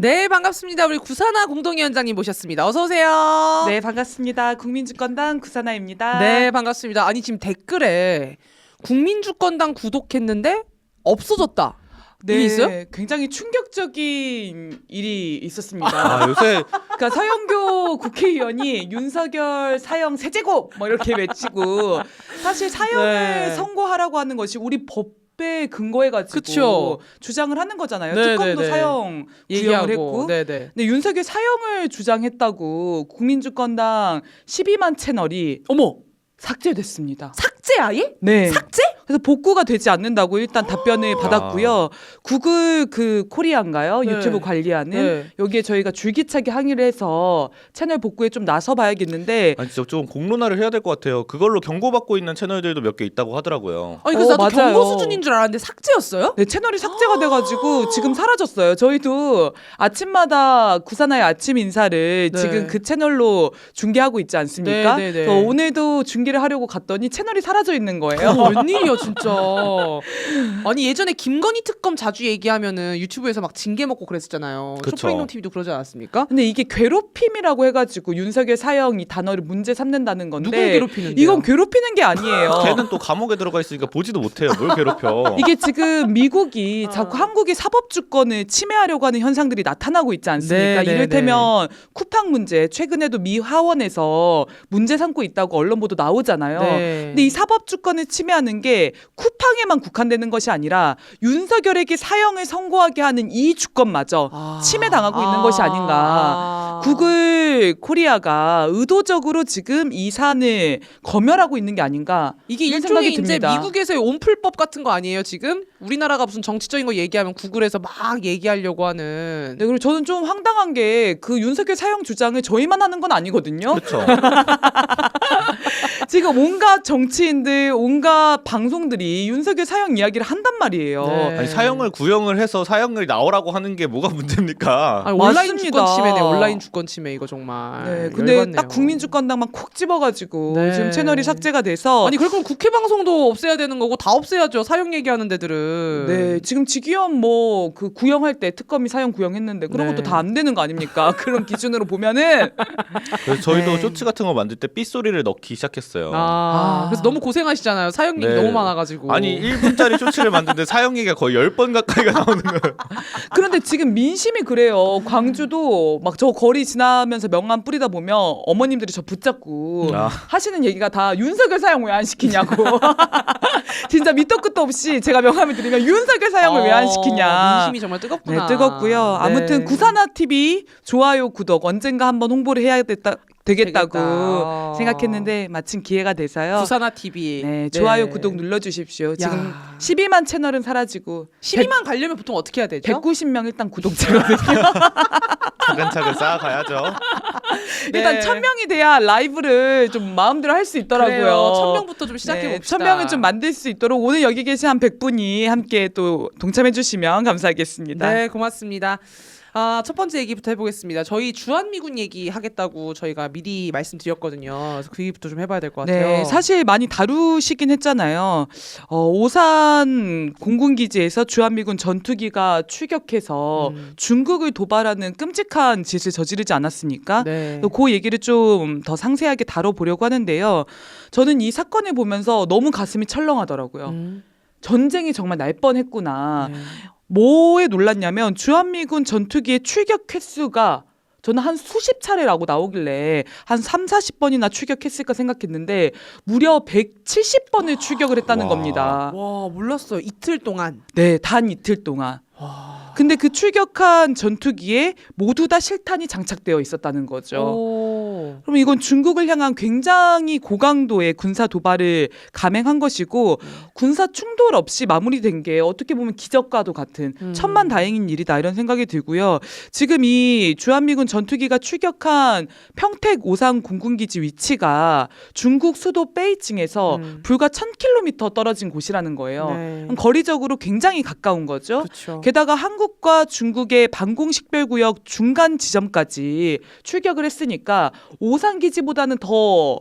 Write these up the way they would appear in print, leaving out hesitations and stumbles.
네, 반갑습니다. 우리 구사나 공동위원장님 모셨습니다. 어서 오세요. 네, 반갑습니다. 국민주권당 구사나입니다. 네, 반갑습니다. 아니 지금 댓글에 국민주권당 구독했는데 없어졌다. 네, 일이 있어요? 굉장히 충격적인 일이 있었습니다. 아, 요새 그러니까 서영교 국회의원이 윤석열 사형 세제곱 뭐 이렇게 외치고 사실 사형을 네. 선고하라고 하는 것이 우리 법에 근거해가지고 그쵸. 주장을 하는 거잖아요. 네, 특검도 네, 네. 사형 구형을 얘기하고. 했고. 네네. 근데 윤석열 사형을 주장했다고 국민주권당 12만 채널이 어머, 삭제됐습니다. 삭제 아예? 네. 삭제? 그래서 복구가 되지 않는다고 일단 답변을 받았고요. 구글 그 코리아인가요? 네. 유튜브 관리하는 네. 여기에 저희가 줄기차게 항의를 해서 채널 복구에 좀 나서봐야겠는데 아니 진짜 좀 공론화를 해야 될 것 같아요. 그걸로 경고받고 있는 채널들도 몇 개 있다고 하더라고요. 아니 그래서 나도 맞아요. 경고 수준인 줄 알았는데 삭제였어요? 네, 채널이 삭제가 돼가지고 지금 사라졌어요. 저희도 아침마다 구사나의 아침 인사를 네. 지금 그 채널로 중계하고 있지 않습니까? 네, 네, 네. 그래서 오늘도 중계를 하려고 갔더니 채널이 사라져 있는 거예요. 웬일이야 진짜. 아니 예전에 김건희 특검 자주 얘기하면은 유튜브에서 막 징계 먹고 그랬었잖아요. 그쵸. 쇼프행동 TV도 그러지 않았습니까? 근데 이게 괴롭힘이라고 해가지고 윤석열 사형 이 단어를 문제 삼는다는 건데 누굴 괴롭히는데요? 이건 괴롭히는 게 아니에요. 걔는 또 감옥에 들어가 있으니까 보지도 못해요. 뭘 괴롭혀. 이게 지금 미국이 자꾸 한국의 사법 주권을 침해하려고 하는 현상들이 나타나고 있지 않습니까? 네, 네, 이를테면 쿠팡 문제, 최근에도 미 하원에서 문제 삼고 있다고 언론 보도 나오잖아요. 네. 근데 이 사법 주권을 침해하는 게 쿠팡에만 국한되는 것이 아니라 윤석열에게 사형을 선고하게 하는 이 주권마저 침해당하고 있는 것이 아닌가. 구글 코리아가 의도적으로 지금 이 사안을 검열하고 있는 게 아닌가. 이게 이런 일종의 생각이 이제 듭니다. 미국에서의 온풀법 같은 거 아니에요 지금? 우리나라가 무슨 정치적인 거 얘기하면 구글에서 막 얘기하려고 하는. 네, 그리고 저는 좀 황당한 게 그 윤석열 사형 주장을 저희만 하는 건 아니거든요. 그렇죠. 지금 온갖 정치인들, 온갖 방송들이 윤석열 사형 이야기를 한단 말이에요. 네. 아니 사형을 구형을 해서 사형을 나오라고 하는 게 뭐가 문제입니까? 아니, 온라인 맞습니다. 주권 침해네. 온라인 주권 침해 이거 정말. 네, 근데 열받네요. 딱 국민주권당만 콕 집어가지고 네. 지금 채널이 삭제가 돼서 아니 그럴 거면 국회 방송도 없애야 되는 거고 다 없애야죠. 사형 얘기하는 데들은. 네, 지금 직위원 뭐 그 구형할 때 특검이 사형 구형했는데 그런 네. 것도 다 안 되는 거 아닙니까? 그런 기준으로 보면은 그래서 저희도 네. 쇼츠 같은 거 만들 때 삐소리를 넣기 시작했어요. 그래서 너무 고생하시잖아요. 사형 얘기 네. 너무 많아가지고. 아니 1분짜리 쇼츠를 만드는데 사형 얘기가 거의 10번 가까이가 나오는 거예요. 그런데 지금 민심이 그래요. 광주도 막 저 거리 지나면서 명함 뿌리다 보면 어머님들이 저 붙잡고 아. 하시는 얘기가 다 윤석열 사형 왜 안 시키냐고. 진짜 밑도 끝도 없이 제가 명함을 드리면 윤석열 사형을 왜 안 시키냐. 민심이 정말 뜨겁구나. 네, 뜨겁고요. 아무튼 네. 구사나 TV 좋아요, 구독 언젠가 한번 홍보를 해야 되겠다고 되겠다. 생각했는데 마침 기회가 돼서요. 구사나 TV. 네, 좋아요, 구독 눌러주십시오. 지금 야. 12만 채널은 사라지고 12만 가려면 보통 어떻게 해야 되죠? 190명 일단 구독자거든요. 차근차근 쌓아가야죠. 일단 네. 1000명이 돼야 라이브를 좀 마음대로 할 수 있더라고요. 그래요. 1000명부터 좀 시작해 봅시다. 1000명을 좀 만들 수 있도록 오늘 여기 계신 한 100분이 함께 또 동참해 주시면 감사하겠습니다. 네, 고맙습니다. 첫 번째 얘기부터 해보겠습니다. 저희 주한미군 얘기 하겠다고 저희가 미리 말씀드렸거든요. 그래서 그 얘기부터 좀 해봐야 될 것 같아요. 네, 사실 많이 다루시긴 했잖아요. 오산 공군기지에서 주한미군 전투기가 출격해서 중국을 도발하는 끔찍한 짓을 저지르지 않았습니까? 네. 그 얘기를 좀 더 상세하게 다뤄보려고 하는데요. 저는 이 사건을 보면서 너무 가슴이 철렁하더라고요. 전쟁이 정말 날 뻔했구나. 네. 뭐에 놀랐냐면 주한미군 전투기의 출격 횟수가 저는 한 수십 차례라고 나오길래 한 3, 40번이나 출격했을까 생각했는데 무려 170번을 출격을 했다는 와. 겁니다. 와, 몰랐어요. 이틀 동안. 네, 단 이틀 동안. 근데 그 출격한 전투기에 모두 다 실탄이 장착되어 있었다는 거죠. 오. 그럼 이건 중국을 향한 굉장히 고강도의 군사 도발을 감행한 것이고 군사 충돌 없이 마무리된 게 어떻게 보면 기적과도 같은 천만다행인 일이다 이런 생각이 들고요. 지금 이 주한미군 전투기가 출격한 평택 오산 공군기지 위치가 중국 수도 베이징에서 불과 1000km 떨어진 곳이라는 거예요. 네. 그럼 거리적으로 굉장히 가까운 거죠. 그렇죠. 게다가 한국과 중국의 방공식별구역 중간 지점까지 출격을 했으니까 오산 기지보다는 더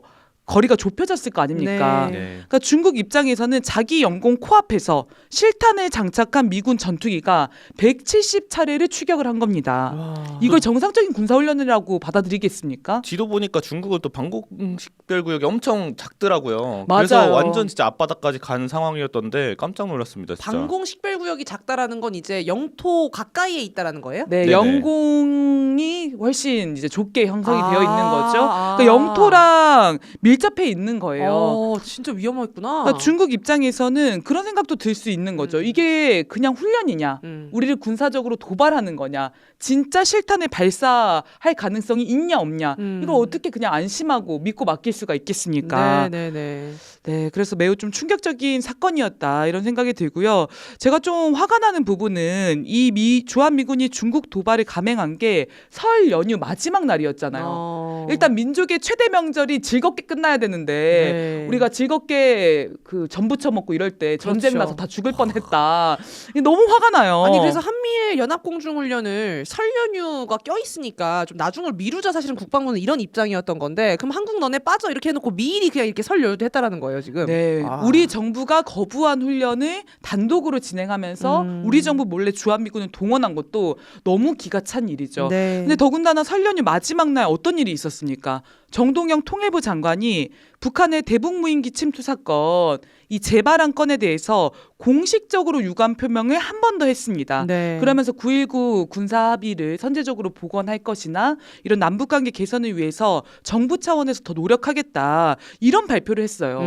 거리가 좁혀졌을 거 아닙니까? 네. 네. 그러니까 중국 입장에서는 자기 영공 코앞에서 실탄을 장착한 미군 전투기가 170차례를 추격을 한 겁니다. 와. 이걸 정상적인 군사훈련이라고 받아들이겠습니까? 지도 보니까 중국은 또 방공식별 구역이 엄청 작더라고요. 맞아요. 그래서 완전 진짜 앞바다까지 간 상황이었던데 깜짝 놀랐습니다. 진짜. 방공 식별구역이 작다라는 건 이제 영토 가까이에 있다라는 거예요? 네, 네네. 영공이 훨씬 이제 좁게 형성이 되어 있는 거죠. 아. 그러니까 영토랑 밀접해 있는 거예요. 진짜 위험했구나. 그러니까 중국 입장에서는 그런 생각도 들 수 있는 거죠. 이게 그냥 훈련이냐, 우리를 군사적으로 도발하는 거냐, 진짜 실탄을 발사할 가능성이 있냐 없냐, 이걸 어떻게 그냥 안심하고 믿고 맡길 수가 있겠습니까? 네네네. 네, 그래서 매우 좀 충격적인 사건이었다 이런 생각이 들고요. 제가 좀 화가 나는 부분은 이 주한미군이 중국 도발을 감행한 게 설 연휴 마지막 날이었잖아요. 일단 민족의 최대 명절이 즐겁게 끝나야 되는데 네. 우리가 즐겁게 그 전부쳐 먹고 이럴 때 전쟁 그렇죠. 나서 다 죽을 뻔했다. 이게 너무 화가 나요. 아니 그래서 한미일 연합공중훈련을 설 연휴가 껴있으니까 좀 나중을 미루자 사실은 국방부는 이런 입장이었던 건데 그럼 한국 너네 빠져 이렇게 해놓고 미리 그냥 이렇게 설 연휴도 했다라는 거예요 지금. 네, 아. 우리 정부가 거부한 훈련을 단독으로 진행하면서 우리 정부 몰래 주한미군을 동원한 것도 너무 기가 찬 일이죠. 네. 근데 더군다나 설 연휴 마지막 날 어떤 일이 있었습니까? 정동영 통일부 장관이 북한의 대북무인기 침투 사건 이 재발한 건에 대해서 공식적으로 유감 표명을 한 번 더 했습니다. 네. 그러면서 9.19 군사 합의를 선제적으로 복원할 것이나 이런 남북관계 개선을 위해서 정부 차원에서 더 노력하겠다 이런 발표를 했어요.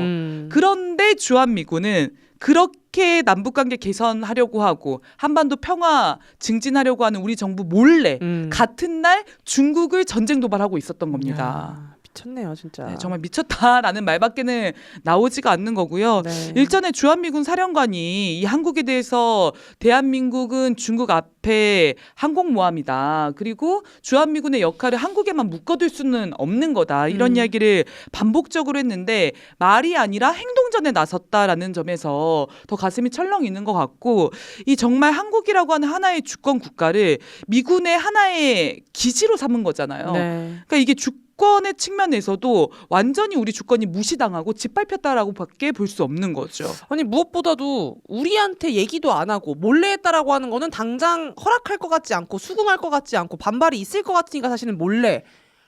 그런데 주한미군은 그렇게 남북관계 개선하려고 하고 한반도 평화 증진하려고 하는 우리 정부 몰래 같은 날 중국을 전쟁 도발하고 있었던 겁니다. 야, 미쳤네요 진짜. 네, 정말 미쳤다라는 말밖에는 나오지가 않는 거고요. 네. 일전에 주한미군 사령관이 이 한국에 대해서 대한민국은 중국 앞에 항공모함이다. 그리고 주한미군의 역할을 한국에만 묶어둘 수는 없는 거다. 이런 이야기를 반복적으로 했는데 말이 아니라 행동전에 나섰다라는 점에서 더 가슴이 철렁이는 것 같고 이 정말 한국이라고 하는 하나의 주권 국가를 미군의 하나의 기지로 삼은 거잖아요. 네. 그러니까 이게 주권의 측면에서도 완전히 우리 주권이 무시당하고 짓밟혔다라고밖에 볼 수 없는 거죠. 아니 무엇보다도 우리한테 얘기도 안 하고 몰래 했다라고 하는 거는 당장 허락할 것 같지 않고 수긍할 것 같지 않고 반발이 있을 것 같으니까 사실은 몰래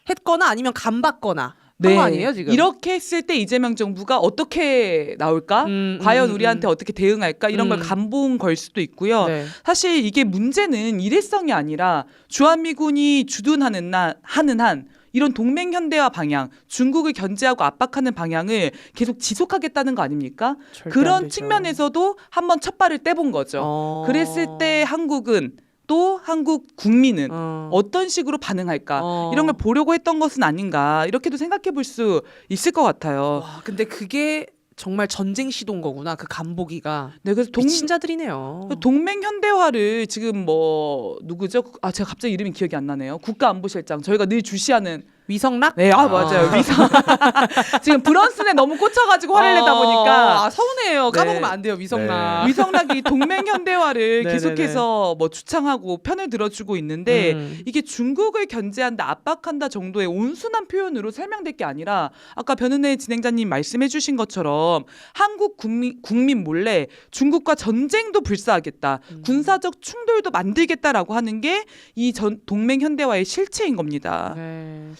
했거나 아니면 간받거나 한 거 아니에요 지금? 이렇게 했을 때 이재명 정부가 어떻게 나올까? 과연 우리한테 어떻게 대응할까? 이런 걸 간본 걸 수도 있고요. 네. 사실 이게 문제는 일회성이 아니라 주한미군이 주둔하는 하는 한 이런 동맹 현대화 방향, 중국을 견제하고 압박하는 방향을 계속 지속하겠다는 거 아닙니까? 절대 안 그런 되죠. 측면에서도 한번 첫 발을 떼본 거죠. 그랬을 때 한국은 또 한국 국민은 어떤 식으로 반응할까 이런 걸 보려고 했던 것은 아닌가 이렇게도 생각해 볼 수 있을 것 같아요. 와, 근데 그게 정말 전쟁 시도인 거구나. 그 간보기가. 네, 그래서 미친 자들이네요. 동맹 현대화를 지금 뭐 누구죠? 아 제가 갑자기 이름이 기억이 안 나네요. 국가안보실장 저희가 늘 주시하는 위성락? 네, 맞아요. 위성. 지금 브런슨에 너무 꽂혀가지고 화를 내다 보니까 서운해요. 까먹으면 네. 안 돼요. 위성락. 위성락이 동맹 현대화를 네네네. 계속해서 뭐 주창하고 편을 들어주고 있는데 이게 중국을 견제한다, 압박한다 정도의 온순한 표현으로 설명될 게 아니라 아까 변은혜 진행자님 말씀해주신 것처럼 한국 국민 몰래 중국과 전쟁도 불사하겠다, 군사적 충돌도 만들겠다라고 하는 게 이 동맹 현대화의 실체인 겁니다. 네.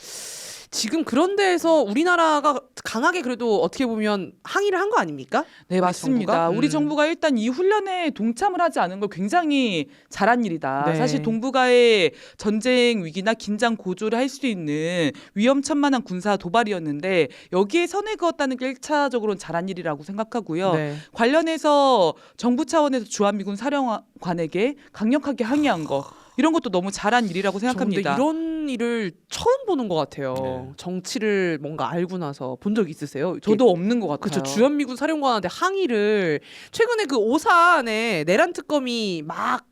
지금 그런 데에서 우리나라가 강하게 그래도 어떻게 보면 항의를 한 거 아닙니까? 네, 맞습니다. 정부가? 우리 정부가 일단 이 훈련에 동참을 하지 않은 걸 굉장히 잘한 일이다. 네. 사실 동북아의 전쟁 위기나 긴장 고조를 할 수 있는 위험천만한 군사 도발이었는데 여기에 선을 그었다는 게 1차적으로는 잘한 일이라고 생각하고요. 네. 관련해서 정부 차원에서 주한미군 사령관에게 강력하게 항의한 거 이런 것도 너무 잘한 일이라고 생각합니다. 근데 이런 일을 처음 보는 것 같아요. 네. 정치를 뭔가 알고 나서 본 적 있으세요? 이렇게? 저도 없는 것 같아요. 그렇죠. 주한미군 사령관한테 항의를 최근에 그 오산에 내란 특검이 막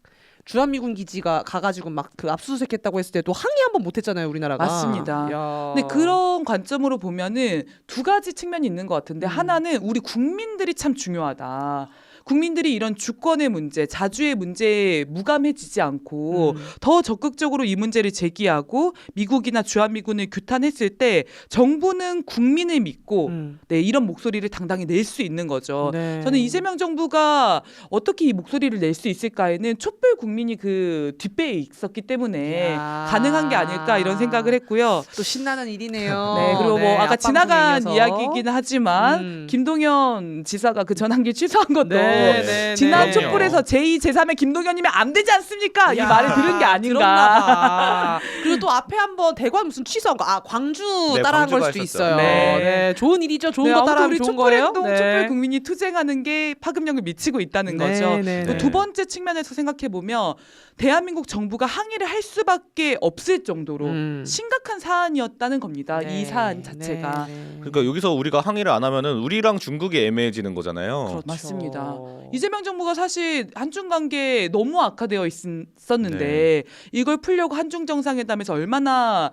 주한미군 기지가 가가지고 막 그 압수수색했다고 했을 때도 항의 한번 못했잖아요, 우리나라가. 맞습니다. 야. 근데 그런 관점으로 보면은 두 가지 측면이 있는 것 같은데 하나는 우리 국민들이 참 중요하다. 국민들이 이런 주권의 문제, 자주의 문제에 무감해지지 않고 더 적극적으로 이 문제를 제기하고 미국이나 주한미군을 규탄했을 때 정부는 국민을 믿고 네, 이런 목소리를 당당히 낼 수 있는 거죠. 네. 저는 이재명 정부가 어떻게 이 목소리를 낼 수 있을까에는 촛불 국민이 그 뒷배에 있었기 때문에 야. 가능한 게 아닐까 이런 생각을 했고요. 또 신나는 일이네요. 네, 그리고 뭐 아까 지나간 앞방송에 이어서. 이야기이긴 하지만 김동연 지사가 그 전환기 취소한 것도 네, 지난 그럼요. 촛불에서 제2, 제3의 김동연이면 안 되지 않습니까? 이 야, 말을 들은 게 아닌가. 들었나 봐. 그리고 또 앞에 한번 대관 무슨 취소한 거, 광주 네, 따라한 걸 광주가 수도 했었죠. 있어요. 네. 네, 좋은 일이죠. 좋은 네, 거 아무튼 따라하면 우리 좋은 촛불 거예요. 행동, 네. 촛불 국민이 투쟁하는 게 파급력을 미치고 있다는 거죠. 네. 또 두 번째 측면에서 생각해 보면 대한민국 정부가 항의를 할 수밖에 없을 정도로 심각한 사안이었다는 겁니다. 네. 이 사안 자체가. 그러니까 여기서 우리가 항의를 안 하면은 우리랑 중국이 애매해지는 거잖아요. 그렇죠. 맞습니다. 이재명 정부가 사실 한중 관계 너무 악화되어 있었는데 이걸 풀려고 한중 정상회담에서 얼마나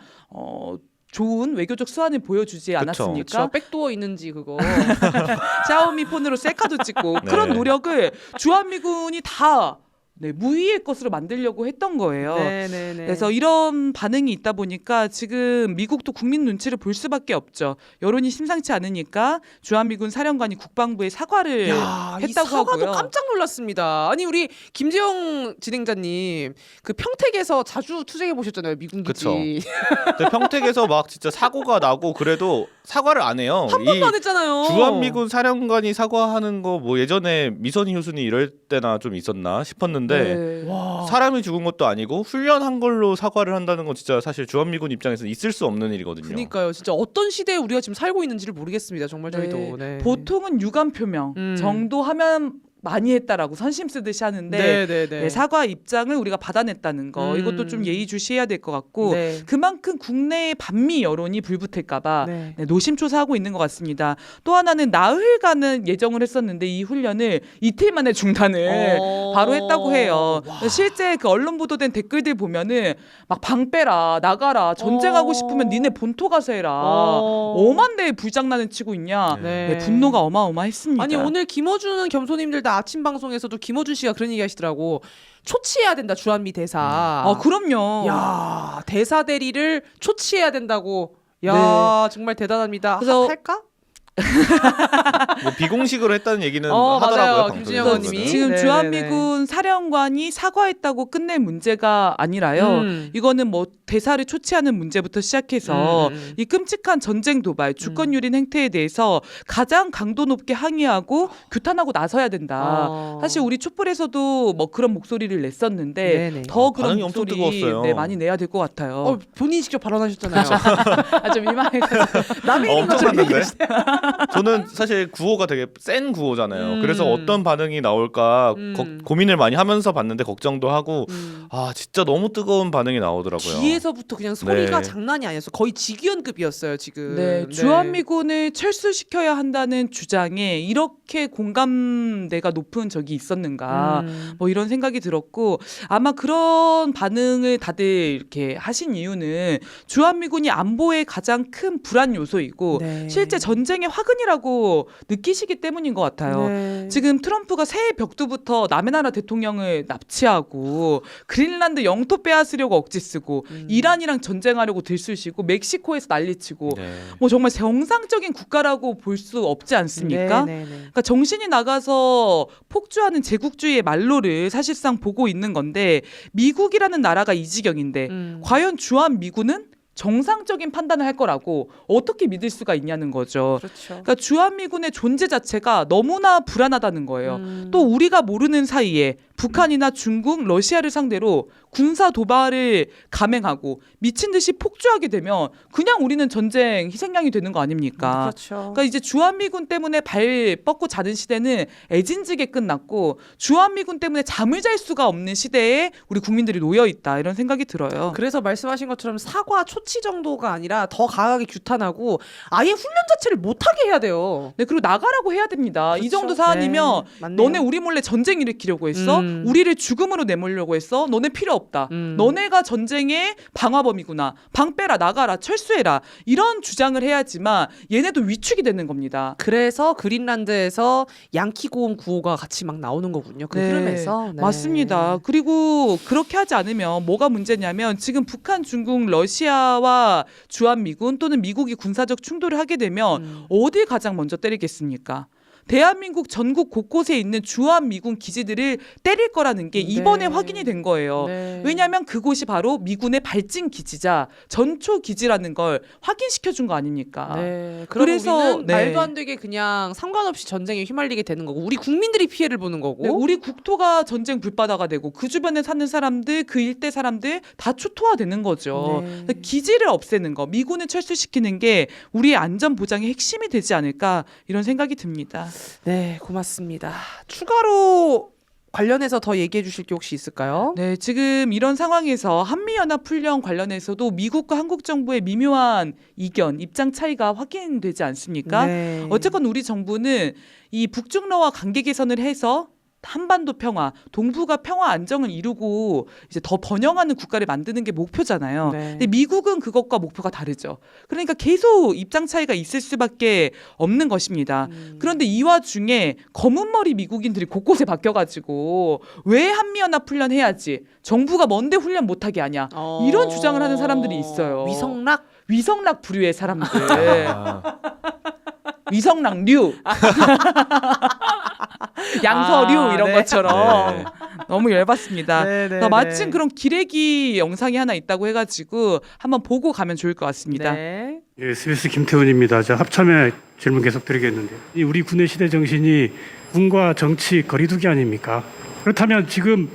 좋은 외교적 수완을 보여주지 않았습니까? 그렇죠. 백도어 있는지 그거. 샤오미 폰으로 셀카도 찍고 네. 그런 노력을 주한미군이 다 네, 무의의 것으로 만들려고 했던 거예요. 네네네. 그래서 이런 반응이 있다 보니까 지금 미국도 국민 눈치를 볼 수밖에 없죠. 여론이 심상치 않으니까 주한미군 사령관이 국방부에 사과를 야, 이 했다고 사과도 하고요. 깜짝 놀랐습니다. 아니 우리 김재영 진행자님 그 평택에서 자주 투쟁해 보셨잖아요. 미군 기지. 그쵸. 근데 평택에서 막 진짜 사고가 나고 그래도 사과를 안 해요. 한 번도 안 했잖아요. 주한미군 사령관이 사과하는 거 뭐 예전에 미선희 교수님 이럴 때나 좀 있었나 싶었는데 네. 와. 사람이 죽은 것도 아니고 훈련한 걸로 사과를 한다는 건 진짜 사실 주한미군 입장에서는 있을 수 없는 일이거든요. 그러니까요. 진짜 어떤 시대에 우리가 지금 살고 있는지를 모르겠습니다. 정말 저희도. 네. 네. 보통은 유감 표명 정도 하면 많이 했다라고 선심 쓰듯이 하는데 네네네. 네, 사과 입장을 우리가 받아냈다는 거 이것도 좀 예의주시해야 될 것 같고 네. 그만큼 국내의 반미 여론이 불붙을까봐 네. 네, 노심초사하고 있는 것 같습니다. 또 하나는 나흘간은 예정을 했었는데 이 훈련을 이틀 만에 중단을 바로 했다고 해요. 와. 실제 그 언론 보도된 댓글들 보면은 막 방 빼라 나가라 전쟁하고 싶으면 니네 본토 가서 해라. 오만 대의 불장난을 치고 있냐. 네. 네, 분노가 어마어마했습니다. 아니 오늘 김어준 겸손님들 다 아침 방송에서도 김어준 씨가 그런 얘기 하시더라고. 초치해야 된다 주한미 대사. 아 그럼요. 야 대사 대리를 초치해야 된다고. 야 정말 대단합니다. 그래서- 할까? 뭐 비공식으로 했다는 얘기는 맞아요. 하더라고요. 김진영 방송에서. 의원님이. 지금 네네네. 주한미군 사령관이 사과했다고 끝낼 문제가 아니라요. 이거는 뭐 대사를 초치하는 문제부터 시작해서 이 끔찍한 전쟁 도발, 주권 유린 행태에 대해서 가장 강도 높게 항의하고 규탄하고 나서야 된다. 사실 우리 촛불에서도 뭐 그런 목소리를 냈었는데 네네. 더 그런 반응이 엄청 목소리 뜨거웠어요. 네, 많이 내야 될 것 같아요. 본인이 직접 발언하셨잖아요. 좀 민망해가지고. 남의 일인 엄청 것처럼 봤는데. 얘기하시네요. 저는 사실 구호가 되게 센 구호잖아요. 음. 그래서 어떤 반응이 나올까 고민을 많이 하면서 봤는데 걱정도 하고 아 진짜 너무 뜨거운 반응이 나오더라고요. 뒤에서부터 그냥 소리가 네. 장난이 아니었어. 거의 직위원급이었어요 지금. 네, 주한미군을 철수시켜야 한다는 주장에 이렇게 공감대가 높은 적이 있었는가 뭐 이런 생각이 들었고 아마 그런 반응을 다들 이렇게 하신 이유는 주한미군이 안보의 가장 큰 불안 요소이고 네. 실제 전쟁의 화근이라고 느끼시기 때문인 것 같아요. 네. 지금 트럼프가 새해 벽두부터 남의 나라 대통령을 납치하고 그린란드 영토 빼앗으려고 억지 쓰고 이란이랑 전쟁하려고 들쑤시고 멕시코에서 난리치고 네. 뭐 정말 정상적인 국가라고 볼 수 없지 않습니까? 네, 네, 네. 그러니까 정신이 나가서 폭주하는 제국주의의 말로를 사실상 보고 있는 건데 미국이라는 나라가 이 지경인데 과연 주한미군은 정상적인 판단을 할 거라고 어떻게 믿을 수가 있냐는 거죠. 그렇죠. 그러니까 주한미군의 존재 자체가 너무나 불안하다는 거예요. 또 우리가 모르는 사이에 북한이나 중국, 러시아를 상대로 군사 도발을 감행하고 미친 듯이 폭주하게 되면 그냥 우리는 전쟁 희생양이 되는 거 아닙니까? 그렇죠. 그러니까 이제 주한미군 때문에 발 뻗고 자는 시대는 애진지게 끝났고 주한미군 때문에 잠을 잘 수가 없는 시대에 우리 국민들이 놓여 있다 이런 생각이 들어요. 그래서 말씀하신 것처럼 사과 초치 정도가 아니라 더 강하게 규탄하고 아예 훈련 자체를 못하게 해야 돼요. 네, 그리고 나가라고 해야 됩니다. 이 그렇죠. 정도 사안이면 네, 맞네요. 너네 우리 몰래 전쟁 일으키려고 했어? 우리를 죽음으로 내몰려고 했어? 너네 필요 없다. 너네가 전쟁의 방화범이구나. 방 빼라, 나가라, 철수해라. 이런 주장을 해야지만 얘네도 위축이 되는 겁니다. 그래서 그린란드에서 양키 고음 구호가 같이 막 나오는 거군요. 그 흐름에서. 네. 맞습니다. 그리고 그렇게 하지 않으면 뭐가 문제냐면 지금 북한, 중국, 러시아와 주한미군 또는 미국이 군사적 충돌을 하게 되면 어딜 가장 먼저 때리겠습니까? 대한민국 전국 곳곳에 있는 주한미군 기지들을 때릴 거라는 게 이번에 확인이 된 거예요. 왜냐하면 그곳이 바로 미군의 발진 기지자 전초 기지라는 걸 확인시켜 준 거 아닙니까? 그래서 우리는 말도 안 되게 그냥 상관없이 전쟁에 휘말리게 되는 거고 우리 국민들이 피해를 보는 거고 우리 국토가 전쟁 불바다가 되고 그 주변에 사는 사람들 그 일대 사람들 다 초토화되는 거죠. 기지를 없애는 거 미군을 철수시키는 게 우리의 안전 보장의 핵심이 되지 않을까 이런 생각이 듭니다. 네, 고맙습니다. 추가로 관련해서 더 얘기해 주실 게 혹시 있을까요? 네, 지금 이런 상황에서 한미연합훈련 관련해서도 미국과 한국 정부의 미묘한 이견, 입장 차이가 확인되지 않습니까? 어쨌건 우리 정부는 이 북중러와 관계 개선을 해서 한반도 평화, 동북아 평화 안정을 이루고 이제 더 번영하는 국가를 만드는 게 목표잖아요. 근데 미국은 그것과 목표가 다르죠. 그러니까 계속 입장 차이가 있을 수밖에 없는 것입니다. 그런데 이 와중에 검은머리 미국인들이 곳곳에 바뀌어가지고 왜 한미연합 훈련 해야지? 정부가 뭔데 훈련 못하게 하냐? 이런 주장을 하는 사람들이 있어요. 위성락 부류의 사람들. 위성락류. 양서류 이런 것처럼 너무 열받습니다. 마침 그런 기레기 영상이 하나 있다고 해가지고 한번 보고 가면 좋을 것 같습니다. 예, SBS 김태훈입니다. 저 합참에 질문 계속 드리겠는데요. 우리 군의 시대 정신이 군과 정치 거리두기 아닙니까? 그렇다면 지금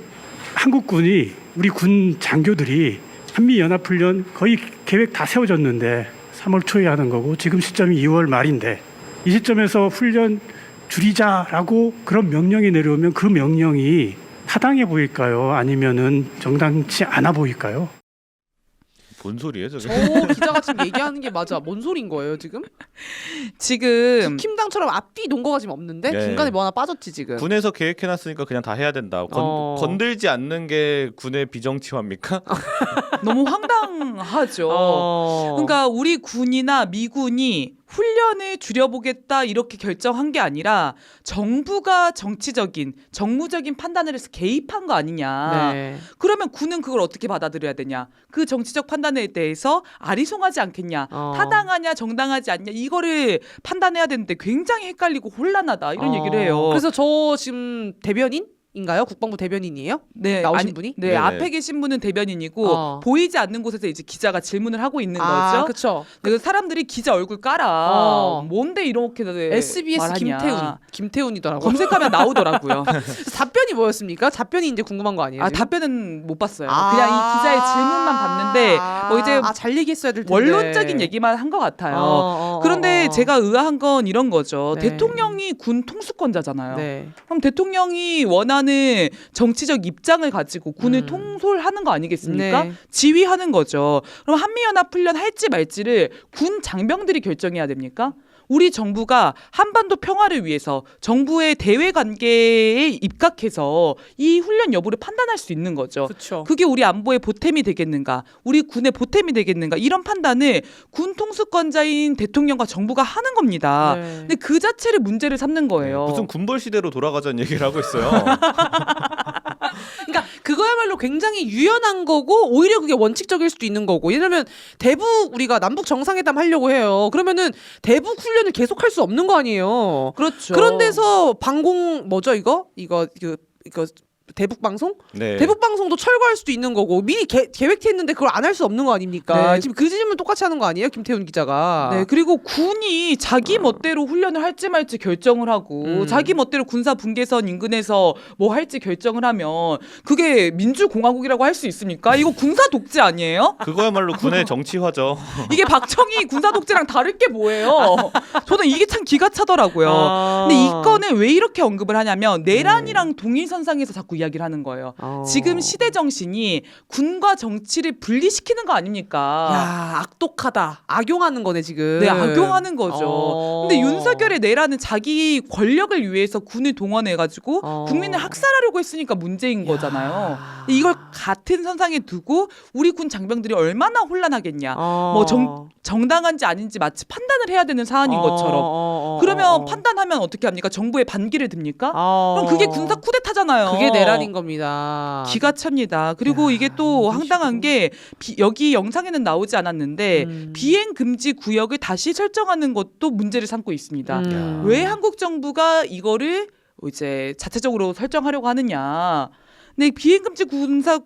한국군이 우리 군 장교들이 한미연합훈련 거의 계획 다 세워졌는데 3월 초에 하는 거고 지금 시점이 2월 말인데 이 시점에서 훈련 줄이자라고 그런 명령이 내려오면 그 명령이 타당해 보일까요? 아니면은 정당치 않아 보일까요? 뭔 소리예요, 저게? 저 기자가 지금 얘기하는 게 맞아. 뭔 소린 거예요, 지금? 지금 국힘당처럼 앞뒤 논거가 지금 없는데 중간에 뭐 하나 빠졌지 지금. 군에서 계획해놨으니까 그냥 다 해야 된다. 건들지 않는 게 군의 비정치화입니까? 너무 황당하죠. 그러니까 우리 군이나 미군이 훈련을 줄여보겠다 이렇게 결정한 게 아니라 정부가 정무적인 판단을 해서 개입한 거 아니냐. 그러면 군은 그걸 어떻게 받아들여야 되냐. 그 정치적 판단에 대해서 아리송하지 않겠냐. 타당하냐 정당하지 않냐. 이거를 판단해야 되는데 굉장히 헷갈리고 혼란하다 이런 얘기를 해요. 그래서 저 지금 대변인인가요? 국방부 대변인이에요? 네, 나오신 분이? 네, 앞에 계신 분은 대변인이고 보이지 않는 곳에서 이제 기자가 질문을 하고 있는 거죠. 그렇죠. 그래서 사람들이 기자 얼굴 깔아. 뭔데 이렇게 SBS 말하냐. 김태훈이더라고요. 검색하면 나오더라고요. 답변이 뭐였습니까? 답변이 이제 궁금한 거 아니에요? 지금? 답변은 못 봤어요. 그냥 이 기자의 질문만 봤는데 뭐 이제 잘 얘기했어야 될 텐데. 원론적인 얘기만 한 것 같아요. 그런데 제가 의아한 건 이런 거죠. 대통령이 군 통수권자잖아요. 그럼 대통령이 원하는 정치적 입장을 가지고 군을 통솔하는 거 아니겠습니까? 지휘하는 거죠. 그럼 한미연합훈련 할지 말지를 군 장병들이 결정해야 됩니까? 우리 정부가 한반도 평화를 위해서 정부의 대외 관계에 입각해서 이 훈련 여부를 판단할 수 있는 거죠. 그게 우리 안보의 보탬이 되겠는가, 우리 군의 보탬이 되겠는가, 이런 판단을 군 통수권자인 대통령과 정부가 하는 겁니다. 근데 그 자체를 문제를 삼는 거예요. 무슨 군벌 시대로 돌아가자는 얘기를 하고 있어요. 그러니까 그거야말로 굉장히 유연한 거고 오히려 그게 원칙적일 수도 있는 거고. 예를 들면 대북 우리가 남북 정상회담 하려고 해요. 그러면은 대북 훈련을 계속할 수 없는 거 아니에요. 그렇죠. 그런 데서 방공 뭐죠 이거 대북 방송? 대북 방송도 철거할 수도 있는 거고 미리 계획했는데 그걸 안 할 수 없는 거 아닙니까? 지금 그 질문 똑같이 하는 거 아니에요, 김태훈 기자가? 그리고 군이 자기 멋대로 훈련을 할지 말지 결정을 하고 자기 멋대로 군사 분계선 인근에서 뭐 할지 결정을 하면 그게 민주공화국이라고 할 수 있습니까? 이거 군사 독재 아니에요? 그거야말로 군의 정치화죠. 이게 박정희 군사 독재랑 다를 게 뭐예요? 저는 이게 참 기가 차더라고요. 근데 이 건을 왜 이렇게 언급을 하냐면 내란이랑 동일선상에서 자꾸 이야기를 하는 거예요. 어. 지금 시대 정신이 군과 정치를 분리시키는 거 아닙니까? 야, 악독하다. 악용하는 거네 지금. 네, 악용하는 거죠. 어. 근데 윤석열의 내라는 자기 권력을 위해서 군을 동원해가지고 어. 국민을 학살하려고 했으니까 문제인 야. 거잖아요. 이걸 같은 선상에 두고 우리 군 장병들이 얼마나 혼란하겠냐. 어. 뭐 정당한지 아닌지 마치 판단을 해야 되는 사안인 것처럼. 그러면 판단하면 어떻게 합니까? 정부에 반기를 듭니까? 그럼 그게 군사 쿠데타잖아요. 그게 내란인 겁니다. 기가 찹니다. 그리고 야, 이게 또 이런 황당한 게 여기 영상에는 나오지 않았는데 비행 금지 구역을 다시 설정하는 것도 문제를 삼고 있습니다. 왜 한국 정부가 이거를 이제 자체적으로 설정하려고 하느냐? 근데 비행 금지 군사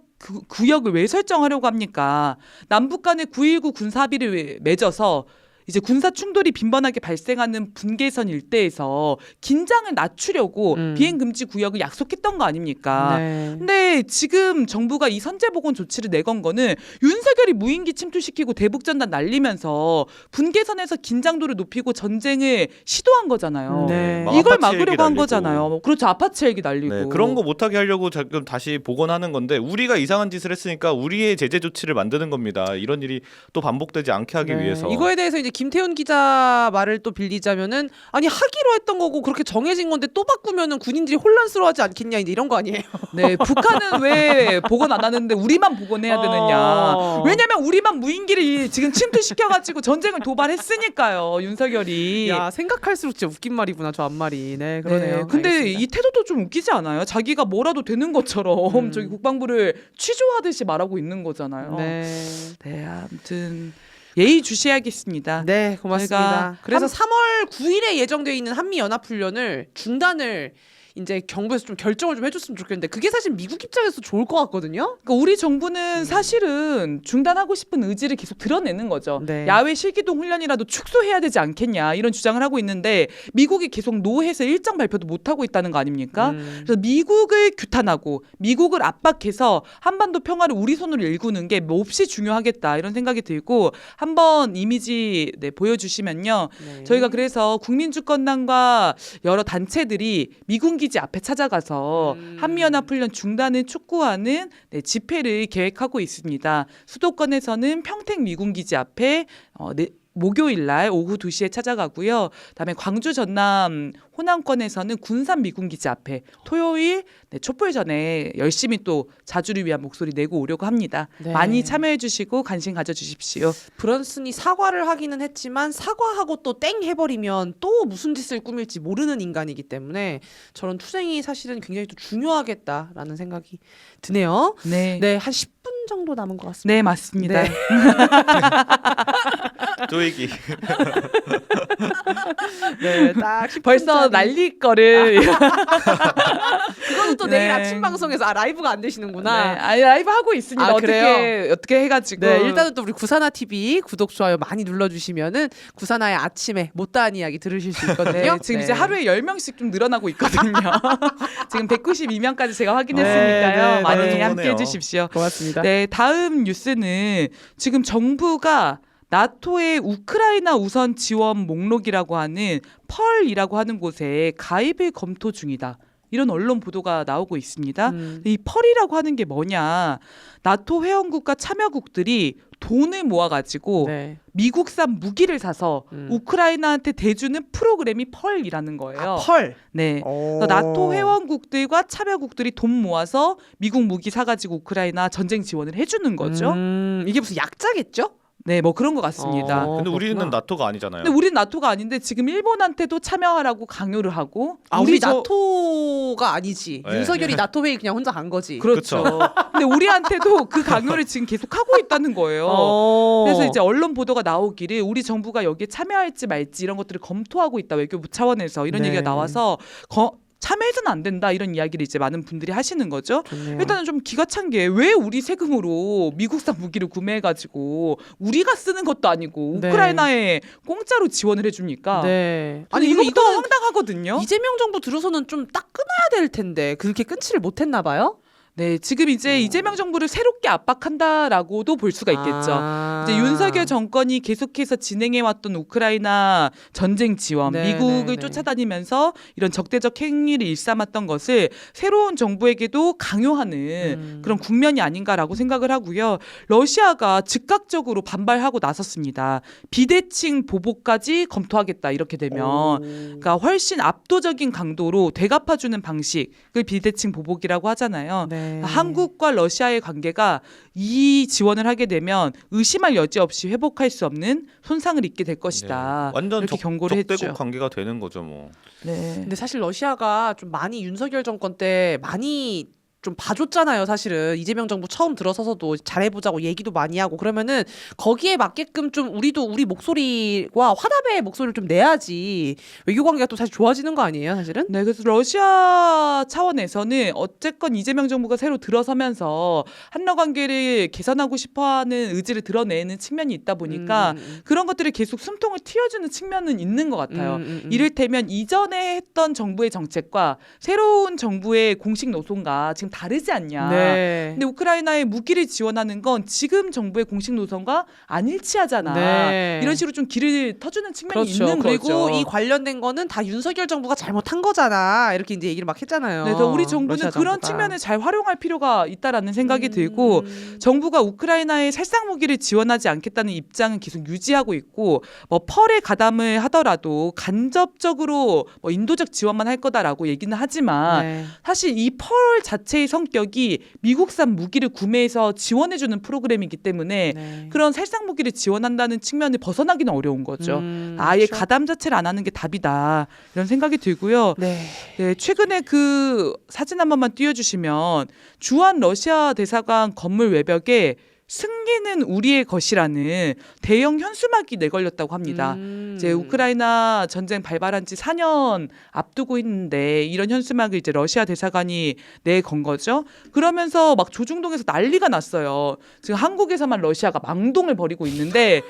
구역을 왜 설정하려고 합니까? 남북 간의 9.19 군사 합의를 맺어서 이제 군사 충돌이 빈번하게 발생하는 분계선 일대에서 긴장을 낮추려고 비행 금지 구역을 약속했던 거 아닙니까? 네. 근데 지금 정부가 이 선제보건 조치를 내건 거는 윤석열이 무인기 침투시키고 대북전단 날리면서 분계선에서 긴장도를 높이고 전쟁을 시도한 거잖아요. 네. 막 이걸 아파치 헬기 막으려고 한 날리고. 거잖아요. 그렇죠. 아파치 헬기 날리고. 네, 그런 거 못하게 하려고 지금 다시 복원하는 건데 우리가 이상한 짓을 했으니까 우리의 제재 조치를 만드는 겁니다. 이런 일이 또 반복되지 않게 하기 네. 위해서. 이거에 대해서 이제 김태훈 기자 말을 또 빌리자면은 아니 하기로 했던 거고 그렇게 정해진 건데 또 바꾸면은 군인들이 혼란스러워하지 않겠냐 이제 이런 거 아니에요? 네, 북한은 왜 복원 안 하는데 우리만 복원해야 되느냐? 왜냐면 우리만 무인기를 지금 침투시켜가지고 전쟁을 도발했으니까요, 윤석열이. 야 생각할수록 진짜 웃긴 말이구나 저 앞말이. 네 그러네요. 네, 근데 알겠습니다. 이 태도도 좀 웃기지 않아요? 자기가 뭐라도 되는 것처럼 저기 국방부를 취조하듯이 말하고 있는 거잖아요. 네. 네, 아무튼 예의 주시하겠습니다. 네, 고맙습니다. 저희가 그래서 3월 9일에 예정되어 있는 한미 연합 훈련을 중단을 이제 정부에서 좀 결정을 좀 해줬으면 좋겠는데 그게 사실 미국 입장에서 좋을 것 같거든요. 그러니까 우리 정부는 사실은 중단하고 싶은 의지를 계속 드러내는 거죠. 네. 야외 실기동 훈련이라도 축소해야 되지 않겠냐 이런 주장을 하고 있는데 미국이 계속 노해서 일정 발표도 못 하고 있다는 거 아닙니까? 그래서 미국을 규탄하고 미국을 압박해서 한반도 평화를 우리 손으로 일구는 게 몹시 중요하겠다 이런 생각이 들고 한번 이미지 보여주시면요. 네. 저희가 그래서 국민주권당과 여러 단체들이 미군 기지 앞에 찾아가서 한미연합훈련 중단을 촉구하는 집회를 계획하고 있습니다. 수도권에서는 평택 미군기지 앞에 목요일 날 오후 2시에 찾아가고요. 그다음에 광주 전남 호남권에서는 군산 미군기지 앞에 토요일 촛불 전에 열심히 또 자주를 위한 목소리 내고 오려고 합니다. 네. 많이 참여해 주시고 관심 가져 주십시오. 브런슨이 사과를 하기는 했지만 사과하고 또 땡 해버리면 또 무슨 짓을 꾸밀지 모르는 인간이기 때문에 저런 투쟁이 사실은 굉장히 또 중요하겠다라는 생각이 드네요. 네. 네, 한 10분 정도 남은 것 같습니다. 네, 맞습니다. 네. 쪼이기. 네, 딱 10분 벌써 짜리. 날릴 거를 그거는 또 내일 네. 아침 방송에서 라이브가 안 되시는구나. 네, 아니, 라이브 하고 있습니다. 아, 어떻게 해가지고. 네, 일단은 또 우리 구사나 TV 구독 좋아요 많이 눌러주시면은 구사나의 아침에 못다한 이야기 들으실 수 있거든요. 네, 지금 네. 이제 하루에 10명씩 좀 늘어나고 있거든요. 지금 192명까지 제가 확인했으니까요. 네, 많이 네. 함께 해주십시오. 고맙습니다. 네, 다음 뉴스는 지금 정부가 나토의 우크라이나 우선 지원 목록이라고 하는 펄이라고 하는 곳에 가입을 검토 중이다. 이런 언론 보도가 나오고 있습니다. 이 펄이라고 하는 게 뭐냐? 나토 회원국과 참여국들이 돈을 모아가지고 네. 미국산 무기를 사서 우크라이나한테 대주는 프로그램이 펄이라는 거예요. 펄. 네. 그래서 나토 회원국들과 참여국들이 돈 모아서 미국 무기 사가지고 우크라이나 전쟁 지원을 해주는 거죠. 이게 무슨 약자겠죠? 네, 뭐 그런 것 같습니다. 근데 우리는 그렇구나. 나토가 아니잖아요. 근데 우리는 나토가 아닌데 지금 일본한테도 참여하라고 강요를 하고 우리 나토가 아니지. 네. 윤석열이 나토 회의 그냥 혼자 간 거지. 그렇죠. 근데 우리한테도 그 강요를 지금 계속 하고 있다는 거예요. 그래서 이제 언론 보도가 나오기를 우리 정부가 여기에 참여할지 말지 이런 것들을 검토하고 있다. 외교부 차원에서 이런 네. 얘기가 나와서 참여해서는 안 된다 이런 이야기를 이제 많은 분들이 하시는 거죠. 좋네요. 일단은 좀 기가 찬 게 왜 우리 세금으로 미국산 무기를 구매해가지고 우리가 쓰는 것도 아니고 네. 우크라이나에 공짜로 지원을 해줍니까? 네. 아니 이것도 황당하거든요. 이재명 정부 들어서는 좀 딱 끊어야 될 텐데 그렇게 끊지를 못했나 봐요. 네, 지금 이제 이재명 정부를 새롭게 압박한다라고도 볼 수가 있겠죠. 이제 윤석열 정권이 계속해서 진행해왔던 우크라이나 전쟁 지원, 네, 미국을 네, 네. 쫓아다니면서 이런 적대적 행위를 일삼았던 것을 새로운 정부에게도 강요하는 그런 국면이 아닌가라고 생각을 하고요. 러시아가 즉각적으로 반발하고 나섰습니다. 비대칭 보복까지 검토하겠다 이렇게 되면. 그러니까 훨씬 압도적인 강도로 되갚아주는 방식을 비대칭 보복이라고 하잖아요. 네. 한국과 러시아의 관계가 이 지원을 하게 되면 의심할 여지 없이 회복할 수 없는 손상을 입게 될 것이다. 네. 완전 이렇게 경고를 적대국 했죠. 관계가 되는 거죠, 뭐. 네. 근데 사실 러시아가 좀 많이 윤석열 정권 때 많이 좀 봐줬잖아요. 사실은 이재명 정부 처음 들어서서도 잘해보자고 얘기도 많이 하고 그러면은 거기에 맞게끔 좀 우리도 우리 목소리와 화답의 목소리를 좀 내야지 외교 관계가 또 사실 좋아지는 거 아니에요, 사실은? 네, 그래서 러시아 차원에서는 어쨌건 이재명 정부가 새로 들어서면서 한러 관계를 개선하고 싶어하는 의지를 드러내는 측면이 있다 보니까 그런 것들을 계속 숨통을 틔워주는 측면은 있는 것 같아요. 이를테면 이전에 했던 정부의 정책과 새로운 정부의 공식 노선과 지금 다르지 않냐. 네. 근데 우크라이나에 무기를 지원하는 건 지금 정부의 공식 노선과 안 일치하잖아. 네. 이런 식으로 좀 길을 터주는 측면이 그렇죠. 있는 그리고 거죠. 이 관련된 거는 다 윤석열 정부가 잘못한 거잖아. 이렇게 이제 얘기를 막 했잖아요. 네, 그래서 우리 정부는 러시아 그런 정부가. 측면을 잘 활용할 필요가 있다라는 생각이 들고 정부가 우크라이나에 살상 무기를 지원하지 않겠다는 입장은 계속 유지하고 있고 뭐 펄에 가담을 하더라도 간접적으로 뭐 인도적 지원만 할 거다라고 얘기는 하지만 네. 사실 이 펄 자체의 성격이 미국산 무기를 구매해서 지원해주는 프로그램이기 때문에 네. 그런 살상 무기를 지원한다는 측면을 벗어나기는 어려운 거죠. 아예 그렇죠. 가담 자체를 안 하는 게 답이다 이런 생각이 들고요. 네. 네, 최근에 그 사진 한 번만 띄워주시면 주한 러시아 대사관 건물 외벽에 승리는 우리의 것이라는 대형 현수막이 내걸렸다고 합니다. 이제 우크라이나 전쟁 발발한 지 4년 앞두고 있는데 이런 현수막을 이제 러시아 대사관이 내건 거죠. 그러면서 막 조중동에서 난리가 났어요. 지금 한국에서만 러시아가 망동을 벌이고 있는데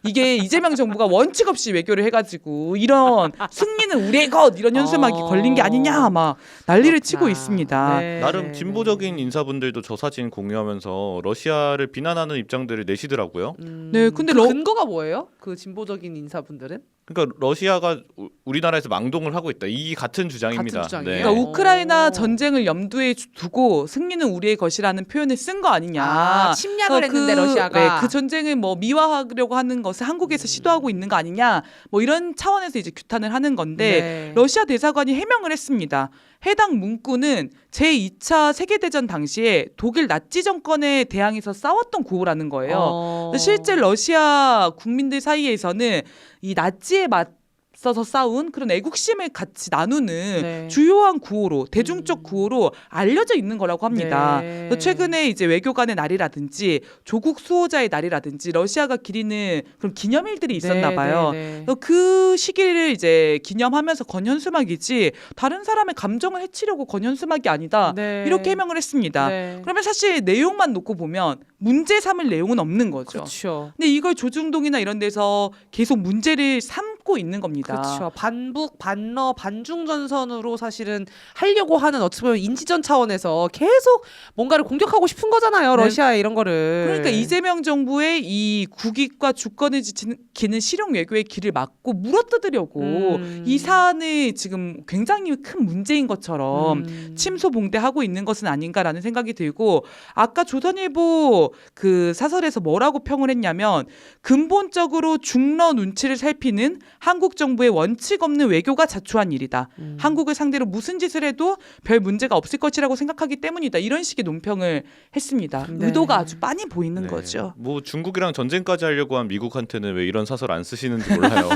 이게 이재명 정부가 원칙 없이 외교를 해가지고 이런 승리는 우리의 것 이런 현수막이 걸린 게 아니냐 막 난리를 치고 있습니다. 네. 나름 진보적인 인사분들도 저 사진 공유하면서 러시아를 비난하는 입장들을 내시더라고요. 네, 근데 그 근거가 뭐예요? 그 진보적인 인사분들은? 그러니까 러시아가 우리나라에서 망동을 하고 있다. 이 같은 주장입니다. 같은 주장이에요? 그러니까 우크라이나 오. 전쟁을 염두에 두고 승리는 우리의 것이라는 표현을 쓴 거 아니냐. 아, 침략을 했는데 러시아가. 네, 그 전쟁을 뭐 미화하려고 하는 것을 한국에서 시도하고 있는 거 아니냐. 뭐 이런 차원에서 이제 규탄을 하는 건데 네. 러시아 대사관이 해명을 했습니다. 해당 문구는 제2차 세계대전 당시에 독일 나치 정권에 대항해서 싸웠던 구호라는 거예요. 실제 러시아 국민들 사이에서는 이 나치에 맞서서 싸운 그런 애국심을 같이 나누는 네. 주요한 구호로 대중적 구호로 알려져 있는 거라고 합니다. 네. 그래서 최근에 이제 외교관의 날이라든지 조국 수호자의 날이라든지 러시아가 기리는 그런 기념일들이 있었나 봐요. 그래서 그 시기를 이제 기념하면서 건 현수막이지 다른 사람의 감정을 해치려고 건 현수막이 아니다. 네. 이렇게 해명을 했습니다. 네. 그러면 사실 내용만 놓고 보면 문제 삼을 내용은 없는 거죠. 그렇죠. 근데 이걸 조중동이나 이런 데서 계속 문제를 삼고 있는 겁니다. 그렇죠. 반북, 반러, 반중 전선으로 사실은 하려고 하는 어떻게 보면 인지전 차원에서 계속 뭔가를 공격하고 싶은 거잖아요. 네. 러시아 이런 거를. 그러니까 이재명 정부의 이 국익과 주권을 지키는 실용 외교의 길을 막고 물어뜯으려고 이 사안을 지금 굉장히 큰 문제인 것처럼 침소봉대하고 있는 것은 아닌가라는 생각이 들고 아까 조선일보 그 사설에서 뭐라고 평을 했냐면 근본적으로 중러 눈치를 살피는 한국 정부의 원칙 없는 외교가 자초한 일이다. 한국을 상대로 무슨 짓을 해도 별 문제가 없을 것이라고 생각하기 때문이다. 이런 식의 논평을 했습니다. 네. 의도가 아주 빤히 보이는 네. 거죠. 뭐 중국이랑 전쟁까지 하려고 한 미국한테는 왜 이런 사설 안 쓰시는지 몰라요.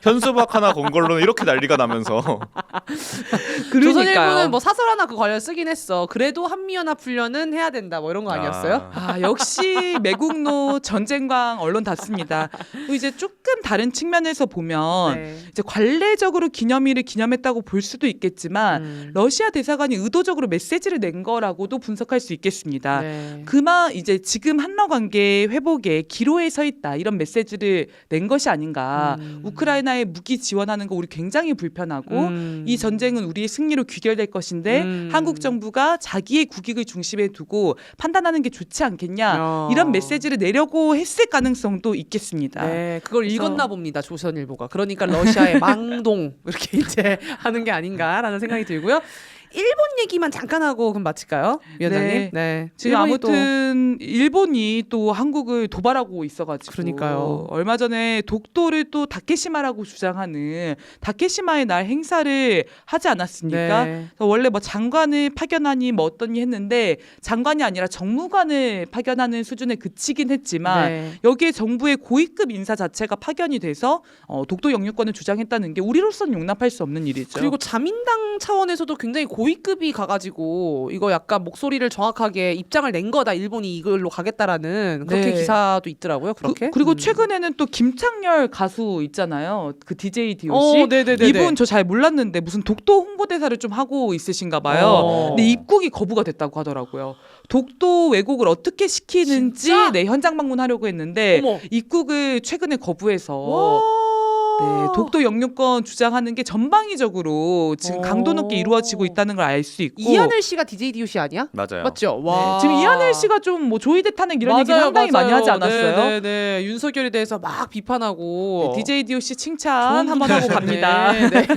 현수막 하나 건 걸로는 이렇게 난리가 나면서. 조선일보는 뭐 사설 하나 그 관련 쓰긴 했어. 그래도 한미연합 훈련은 해야 된다. 뭐 이런 거 아니었어요? 아, 역시 매국노 전쟁광 언론답습니다. 또 이제 조금 다른 측면에서 보면 네. 이제 관례적으로 기념일을 기념했다고 볼 수도 있겠지만 러시아 대사관이 의도적으로 메시지를 낸 거라고도 분석할 수 있겠습니다. 네. 그만 이제 지금 한러 관계 회복에 기로에 서 있다 이런 메시지를 낸 것이 아닌가. 우크라이나 우크라이나에 무기 지원하는 거 우리 굉장히 불편하고 이 전쟁은 우리의 승리로 귀결될 것인데 한국 정부가 자기의 국익을 중심에 두고 판단하는 게 좋지 않겠냐 이런 메시지를 내려고 했을 가능성도 있겠습니다. 네, 그걸 그래서- 읽었나 봅니다. 조선일보가. 그러니까 러시아의 망동 이렇게 이제 하는 게 아닌가라는 생각이 들고요. 일본 얘기만 잠깐 하고 그럼 마칠까요, 위원장님? 네. 네. 지금 일본이 또- 아무튼 일본이 또 한국을 도발하고 있어가지고 그러니까요. 얼마 전에 독도를 또 다케시마라고 주장하는 다케시마의 날 행사를 하지 않았습니까? 네. 그래서 원래 뭐 장관을 파견하니 뭐 어떠니 했는데 장관이 아니라 정무관을 파견하는 수준에 그치긴 했지만 네. 여기에 정부의 고위급 인사 자체가 파견이 돼서 독도 영유권을 주장했다는 게 우리로서는 용납할 수 없는 일이죠. 그리고 자민당 차원에서도 굉장히 고위급이 가가지고 이거 약간 목소리를 정확하게 입장을 낸 거다. 일본이 이걸로 가겠다라는 그렇게 네. 기사도 있더라고요. 그렇게. 그리고 최근에는 또 김창렬 가수 있잖아요. 그 DJ DOC. 네네네. 이분 저 잘 몰랐는데 무슨 독도 홍보대사를 좀 하고 있으신가 봐요. 근데 입국이 거부가 됐다고 하더라고요. 독도 왜곡을 어떻게 시키는지 진짜? 네, 현장 방문하려고 했는데 어머. 입국을 최근에 거부해서 와. 네, 독도 영유권 주장하는 게 전방위적으로 지금 강도 높게 이루어지고 있다는 걸 알 수 있고 이하늘 씨가 DJ DOC 아니야? 맞아요. 맞죠? 네, 와. 지금 이하늘 씨가 좀 뭐 조이대 탄핵 이런 얘기 상당히 많이 하지 않았어요? 네. 윤석열에 대해서 막 비판하고 DJ DOC 좋은 칭찬 한번 하고 분이셨네. 갑니다. 네.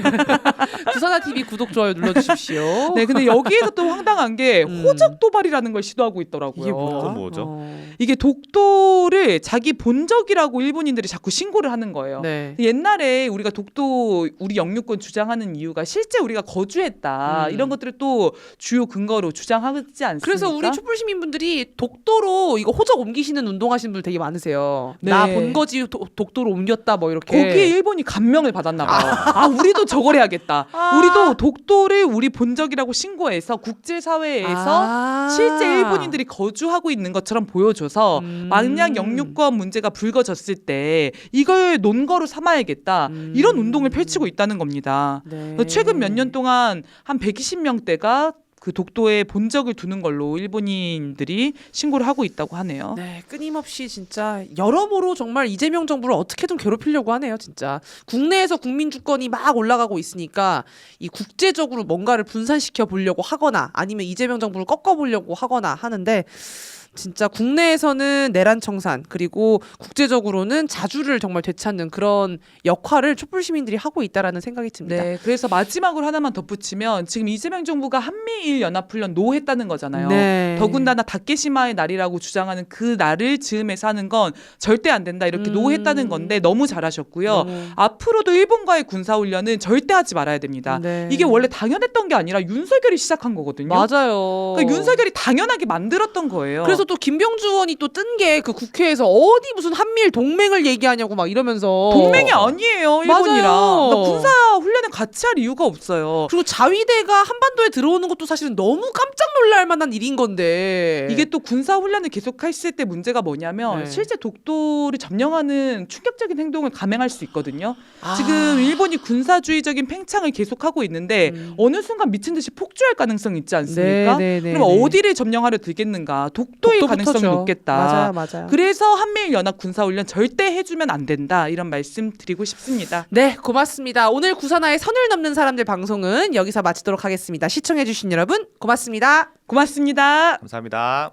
부산아 TV 구독 좋아요 눌러주십시오. 네, 근데 여기에서 또 황당한 게 호적 도발이라는 걸 시도하고 있더라고요. 이게 뭐야? 그건 뭐죠? 이게 독도를 자기 본적이라고 일본인들이 자꾸 신고를 하는 거예요. 네. 옛날에 우리가 독도 우리 영유권 주장하는 이유가 실제 우리가 거주했다 이런 것들을 또 주요 근거로 주장하지 않습니까? 그래서 우리 촛불 시민분들이 독도로 이거 호적 옮기시는 운동하시는 분들 되게 많으세요. 네. 나 본거지 독도로 옮겼다 뭐 이렇게. 거기에 일본이 감명을 받았나 봐요. 아, 우리도 저걸 해야겠다. 우리도 독도를 우리 본적이라고 신고해서 국제사회에서 실제 일본인들이 거주하고 있는 것처럼 보여줘서 만약 영유권 문제가 불거졌을 때 이걸 논거로 삼아야겠다 이런 운동을 펼치고 있다는 겁니다. 네. 최근 몇 년 동안 한 120명대가 그 독도에 본적을 두는 걸로 일본인들이 신고를 하고 있다고 하네요. 네, 끊임없이 진짜 여러모로 정말 이재명 정부를 어떻게든 괴롭히려고 하네요, 진짜. 국내에서 국민 주권이 막 올라가고 있으니까 이 국제적으로 뭔가를 분산시켜 보려고 하거나 아니면 이재명 정부를 꺾어 보려고 하거나 하는데 진짜 국내에서는 내란 청산 그리고 국제적으로는 자주를 정말 되찾는 그런 역할을 촛불 시민들이 하고 있다라는 생각이 듭니다. 네, 그래서 마지막으로 하나만 덧붙이면 지금 이재명 정부가 한미일 연합훈련 노했다는 거잖아요. 네. 더군다나 다케시마의 날이라고 주장하는 그 날을 즈음해서 하는 건 절대 안 된다 이렇게 노했다는 건데 너무 잘하셨고요. 너무. 앞으로도 일본과의 군사훈련은 절대 하지 말아야 됩니다. 네. 이게 원래 당연했던 게 아니라 윤석열이 시작한 거거든요. 맞아요. 그러니까 윤석열이 당연하게 만들었던 거예요. 그래서 또 김병주 의원이 또 뜬 게 그 국회에서 어디 무슨 한미일 동맹을 얘기하냐고 막 이러면서 동맹이 아니에요 일본이랑. 맞아요. 그러니까 군사 훈련을 같이 할 이유가 없어요. 그리고 자위대가 한반도에 들어오는 것도 사실은 너무 깜짝 놀랄 만한 일인 건데 이게 또 군사 훈련을 계속했을 때 문제가 뭐냐면 네. 실제 독도를 점령하는 충격적인 행동을 감행할 수 있거든요. 아. 지금 일본이 군사주의적인 팽창을 계속하고 있는데 어느 순간 미친 듯이 폭주할 가능성이 있지 않습니까? 네, 그럼 어디를 점령하려 들겠는가? 독도일 가능성이 높겠다. 맞아요. 그래서 한미일연합 군사훈련 절대 해주면 안 된다 이런 말씀 드리고 싶습니다. 네, 고맙습니다. 오늘 구선화의 선을 넘는 사람들 방송은 여기서 마치도록 하겠습니다. 시청해주신 여러분 고맙습니다. 고맙습니다. 감사합니다.